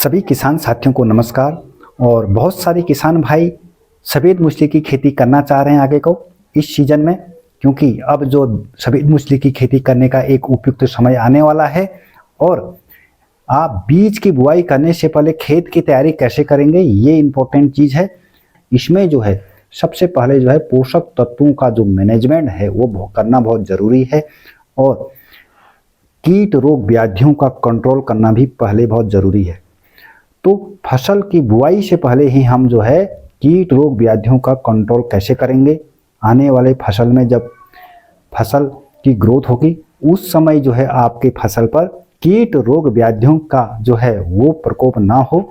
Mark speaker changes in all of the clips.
Speaker 1: सभी किसान साथियों को नमस्कार। और बहुत सारे किसान भाई सफ़ेद मूंगफली की खेती करना चाह रहे हैं आगे को इस सीजन में, क्योंकि अब जो सफ़ेद मूंगफली की खेती करने का एक उपयुक्त समय आने वाला है। और आप बीज की बुआई करने से पहले खेत की तैयारी कैसे करेंगे, ये इम्पोर्टेंट चीज़ है। इसमें जो है सबसे पहले जो है पोषक तत्वों का जो मैनेजमेंट है वो करना बहुत ज़रूरी है। और कीट रोग व्याधियों का कंट्रोल करना भी पहले बहुत ज़रूरी है। तो फसल की बुआई से पहले ही हम जो है कीट रोग व्याधियों का कंट्रोल कैसे करेंगे, आने वाले फसल में जब फसल की ग्रोथ होगी उस समय जो है आपके फसल पर कीट रोग व्याधियों का जो है वो प्रकोप ना हो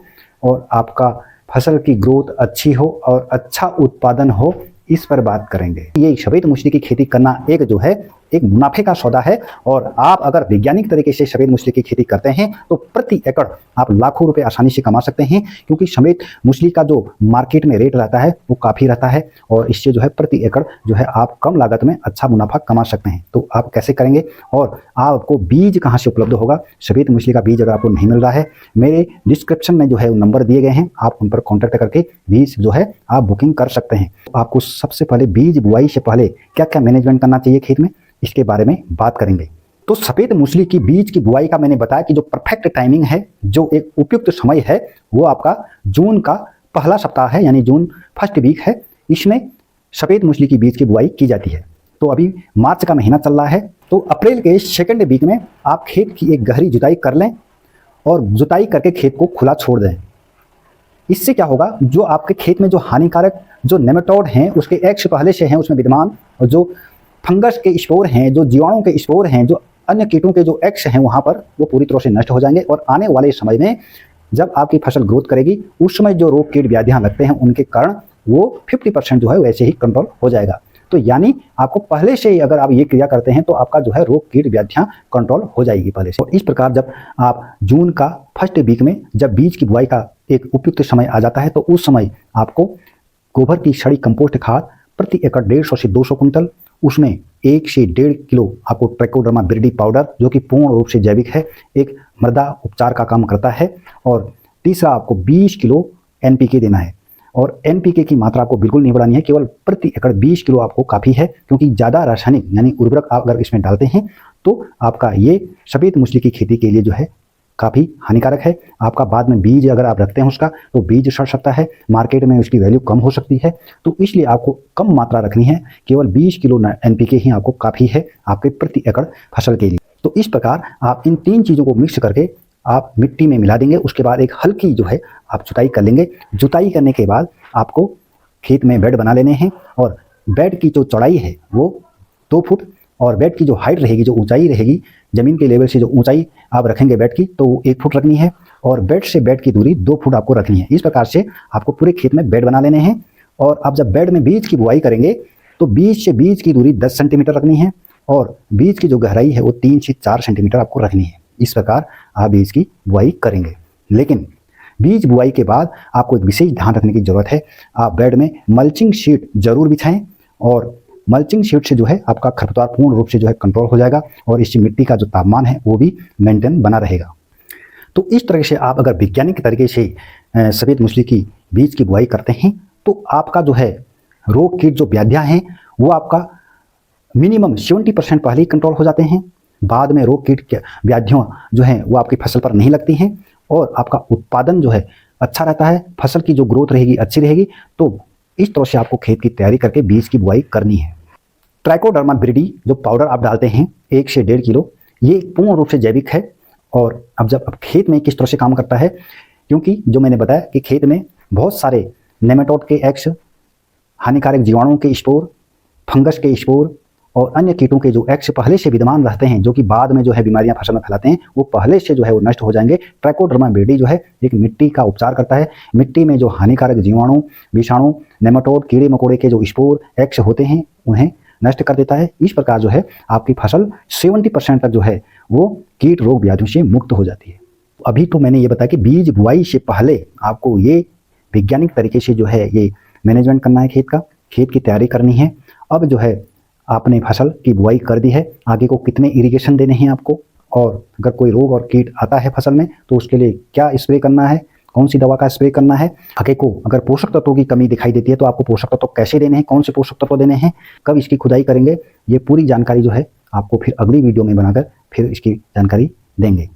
Speaker 1: और आपका फसल की ग्रोथ अच्छी हो और अच्छा उत्पादन हो, इस पर बात करेंगे। ये सफ़ेद मूंगफली की खेती करना एक जो है एक मुनाफे का सौदा है। और आप अगर वैज्ञानिक तरीके से सफ़ेद मूंगफली की खेती करते हैं तो प्रति एकड़ आप लाखों रुपए आसानी से कमा सकते हैं, क्योंकि सफ़ेद मूंगफली का जो मार्केट में रेट रहता है वो काफ़ी रहता है। और इससे जो है प्रति एकड़ जो है आप कम लागत में अच्छा मुनाफा कमा सकते हैं। तो आप कैसे करेंगे और आपको बीज कहाँ से उपलब्ध होगा? सफ़ेद मूंगफली का बीज अगर आपको नहीं मिल रहा है, मेरे डिस्क्रिप्शन में जो है नंबर दिए गए हैं, आप उन पर कॉन्टैक्ट करके बीज जो है आप बुकिंग कर सकते हैं। आपको सबसे पहले बीज बुआई से पहले क्या क्या मैनेजमेंट करना चाहिए खेत में, इसके बारे में बात करेंगे। तो सफ़ेद मूंगफली की बीज की बुआई का मैंने बताया कि जो परफेक्ट टाइमिंग है, जो एक उपयुक्त समय है, वो आपका जून का पहला सप्ताह है, यानी जून फर्स्ट वीक है। इसमें सफ़ेद मूंगफली की बीज की बुआई की जाती है। तो अभी मार्च का महीना चल रहा है, तो अप्रैल के सेकेंड वीक में आप खेत की एक गहरी जुताई कर लें और जुताई करके खेत को खुला छोड़ दें। इससे क्या होगा, जो आपके खेत में जो हानिकारक जो नेमेटोड हैं उसके एक्स पहले से हैं उसमें विद्यमान, और जो फंगस के स्पोर हैं, जो जीवाणु के स्पोर हैं, जो अन्य कीटों के जो एक्स हैं वहाँ पर वो पूरी तरह से नष्ट हो जाएंगे। और आने वाले समय में जब आपकी फसल ग्रोथ करेगी उस समय जो रोग कीट व्याधियाँ लगते हैं उनके कारण वो 50% जो है वैसे ही कंट्रोल हो जाएगा। तो यानी आपको पहले से ही अगर आप ये क्रिया करते हैं तो आपका जो है रोग कीट व्याधियाँ कंट्रोल हो जाएगी पहले से। और इस प्रकार जब आप जून का फर्स्ट वीक में जब बीज की बुआई का एक उपयुक्त समय आ जाता है तो उस समय आपको गोबर की सड़ी कंपोस्ट खाद प्रति एकड़ 150 से 200 कुंटल, उसमें 1 से 1.5 किलो आपको ट्राइकोडर्मा विरिडी पाउडर जो कि पूर्ण रूप से जैविक है, एक मृदा उपचार का काम करता है। और तीसरा आपको 20 किलो एनपीके देना है। और एनपीके की मात्रा आपको बिल्कुल नहीं बढ़ानी है, केवल प्रति एकड़ 20 किलो आपको काफ़ी है, क्योंकि ज़्यादा रासायनिक यानी उर्वरक आप अगर इसमें डालते हैं तो आपका ये सफ़ेद मूंगफली की खेती के लिए जो है काफ़ी हानिकारक है। आपका बाद में बीज अगर आप रखते हैं उसका तो बीज सड़ सकता है, मार्केट में उसकी वैल्यू कम हो सकती है। तो इसलिए आपको कम मात्रा रखनी है, केवल 20 किलो एनपीके ही आपको काफ़ी है आपके प्रति एकड़ फसल के लिए। तो इस प्रकार आप इन 3 चीज़ों को मिक्स करके आप मिट्टी में मिला देंगे। उसके बाद एक हल्की जो है आप जुताई कर लेंगे। जुताई करने के बाद आपको खेत में बेड बना लेने हैं और बेड की जो चौड़ाई है वो 2 फुट और बेड की जो हाइट रहेगी, जो ऊंचाई रहेगी, ज़मीन के लेवल से जो ऊंचाई आप रखेंगे बेड की तो 1 फुट रखनी है और बेड से बेड की दूरी 2 फुट आपको रखनी है। इस प्रकार से आपको पूरे खेत में बेड बना लेने हैं। और आप जब बेड में बीज की बुआई करेंगे तो बीज से बीज की दूरी 10 सेंटीमीटर रखनी है और बीज की जो गहराई है वो 3 से 4 सेंटीमीटर आपको रखनी है। इस प्रकार आप बीज की बुआई करेंगे। लेकिन बीज बुआई के बाद आपको एक विशेष ध्यान रखने की जरूरत है, आप बेड में मल्चिंग शीट जरूर बिछाएं और मल्चिंग शीट से जो है आपका खरपतवार पूर्ण रूप से जो है कंट्रोल हो जाएगा और इससे मिट्टी का जो तापमान है वो भी मेंटेन बना रहेगा। तो इस तरह से आप अगर वैज्ञानिक तरीके से सफ़ेद मूंगफली की बीज की बुआई करते हैं तो आपका जो है रोग कीट जो व्याधियाँ हैं वो आपका मिनिमम 70% पहले ही कंट्रोल हो जाते हैं। बाद में रोग कीट व्याधियाँ जो हैं वो आपकी फसल पर नहीं लगती हैं और आपका उत्पादन जो है अच्छा रहता है, फसल की जो ग्रोथ रहेगी अच्छी रहेगी। तो इस तरह से आपको खेत की तैयारी करके बीज की बुआई करनी है। ट्राइकोडर्मा विरिडी जो पाउडर आप डालते हैं 1 से 1.5 किलो, ये पूर्ण रूप से जैविक है। और अब खेत में किस तरह से काम करता है, क्योंकि जो मैंने बताया कि खेत में बहुत सारे नेमेटोड के एक्स, हानिकारक जीवाणुओं के स्पोर, फंगस के स्पोर और अन्य कीटों के जो एक्स पहले से विद्यमान रहते हैं जो कि बाद में जो है बीमारियां फसल में फैलाते हैं, वो पहले से जो है वो नष्ट हो जाएंगे। ट्राइकोडर्मा विरिडी जो है एक मिट्टी का उपचार करता है। मिट्टी में जो हानिकारक जीवाणु, विषाणु, नेमाटोड, कीड़े मकोड़े के जो स्पोर एक्स होते हैं उन्हें नष्ट कर देता है। इस प्रकार जो है आपकी फसल 70% तक जो है वो कीट रोग व्याधियों से मुक्त हो जाती है। अभी तो मैंने ये बताया कि बीज बुआई से पहले आपको ये वैज्ञानिक तरीके से जो है ये मैनेजमेंट करना है, खेत की तैयारी करनी है। अब जो है आपने फसल की बुआई कर दी है, आगे को कितने इरिगेशन देने हैं आपको और अगर कोई रोग और कीट आता है फसल में तो उसके लिए क्या स्प्रे करना है, कौन सी दवा का स्प्रे करना है। आगे को अगर पोषक तत्वों की कमी दिखाई देती है तो आपको पोषक तत्व कैसे देने हैं, कौन से पोषक तत्व देने हैं, कब इसकी खुदाई करेंगे, ये पूरी जानकारी जो है आपको फिर अगली वीडियो में बनाकर फिर इसकी जानकारी देंगे।